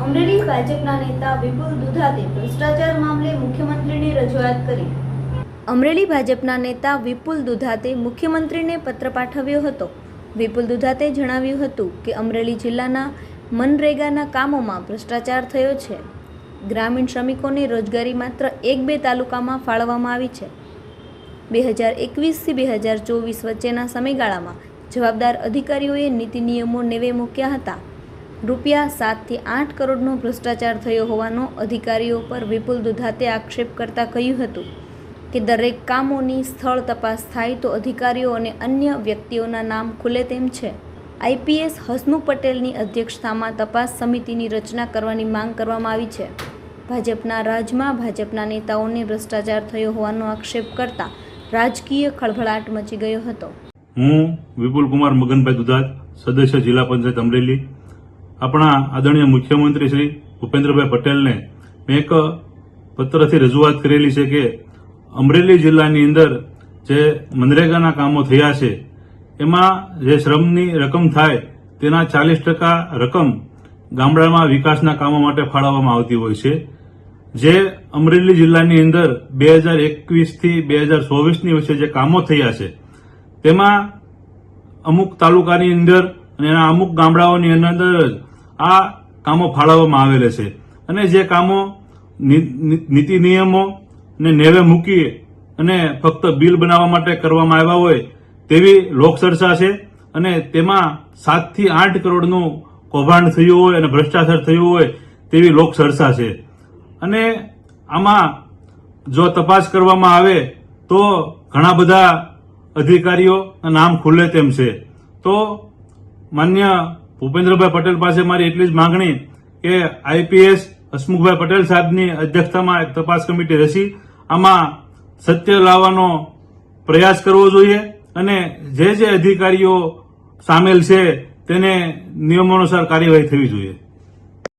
અમરેલી ભાજપના નેતા વિપુલ દુધાતે ભ્રષ્ટાચાર મામલે મુખ્યમંત્રીની રજૂઆત કરી. અમરેલી ભાજપના નેતા વિપુલ દુધાતે મુખ્યમંત્રીને પત્ર પાઠવ્યો હતો. વિપુલ દુધાતે જણાવ્યું હતું કે અમરેલી જિલ્લાના મનરેગાના કામોમાં ભ્રષ્ટાચાર થયો છે. ગ્રામીણ શ્રમિકોની રોજગારી માત્ર 1-2 તાલુકામાં ફાળવવામાં આવી છે. 2021થી 2024 વચ્ચેના સમયગાળામાં જવાબદાર અધિકારીઓએ નીતિ નિયમો નેવે મૂક્યા હતા. રૂપિયા 7 થી 8 કરોડનો ભ્રષ્ટાચાર થયો હોવાનો અધિકારીઓ પર વિપુલ દુધાતે આક્ષેપ કરતા કહ્યું હતું કે દરેક કામોની સ્થળ તપાસ થાય તો અધિકારીઓ અને અન્ય વ્યક્તિઓના નામ ખુલે તેમ છે. આઈપીએસ હસમુખ પટેલની અધ્યક્ષતામાં તપાસ સમિતિની રચના કરવાની માંગ કરવામાં આવી છે. ભાજપના રાજમાં ભાજપના નેતાઓને ભ્રષ્ટાચાર થયો હોવાનો આક્ષેપ કરતા રાજકીય ખળભળાટ મચી ગયો હતો. હું વિપુલ કુમાર મગનભાઈ દુધાત, સદસ્ય જિલ્લા પંચાયત અમરેલી. આપણા આદરણીય મુખ્યમંત્રી શ્રી ભૂપેન્દ્રભાઈ પટેલને મેં એક પત્રથી રજૂઆત કરેલી છે કે અમરેલી જિલ્લાની અંદર જે મનરેગાના કામો થયા છે એમાં જે શ્રમની રકમ થાય તેના 40% રકમ ગામડામાં વિકાસના કામો માટે ફાળવવામાં આવતી હોય છે. જે અમરેલી જિલ્લાની અંદર 2021થી 2024ની વચ્ચે જે કામો થયા છે તેમાં અમુક તાલુકાની અંદર અને એના અમુક ગામડાઓની અંદર જ આ કામો ફાળવવામાં આવેલા છે. અને જે કામો નીતિ નિયમો ને નેવે મૂકી અને ફક્ત બિલ બનાવવા માટે કરવામાં આવ્યા હોય તેવી લોકચર્ચા છે. અને તેમાં 7 થી 8 કરોડનું કૌભાંડ થયું હોય અને ભ્રષ્ટાચાર થયું હોય તેવી લોકચર્ચા છે. અને આમાં જો તપાસ કરવામાં આવે તો ઘણા બધા અધિકારીઓ નામ ખુલે તેમ છે. તો માન્ય ભૂપેન્દ્રભાઈ પટેલ પાસે મારી એટલી જ માંગણી કે આઈપીએસ હસમુખભાઈ પટેલ સાહેબની અધ્યક્ષતામાં એક તપાસ કમિટી રચી આમાં સત્ય લાવવાનો પ્રયાસ કરવો જોઈએ અને જે અધિકારીઓ સામેલ છે તેને નિયમોનુસાર કાર્યવાહી થવી જોઈએ.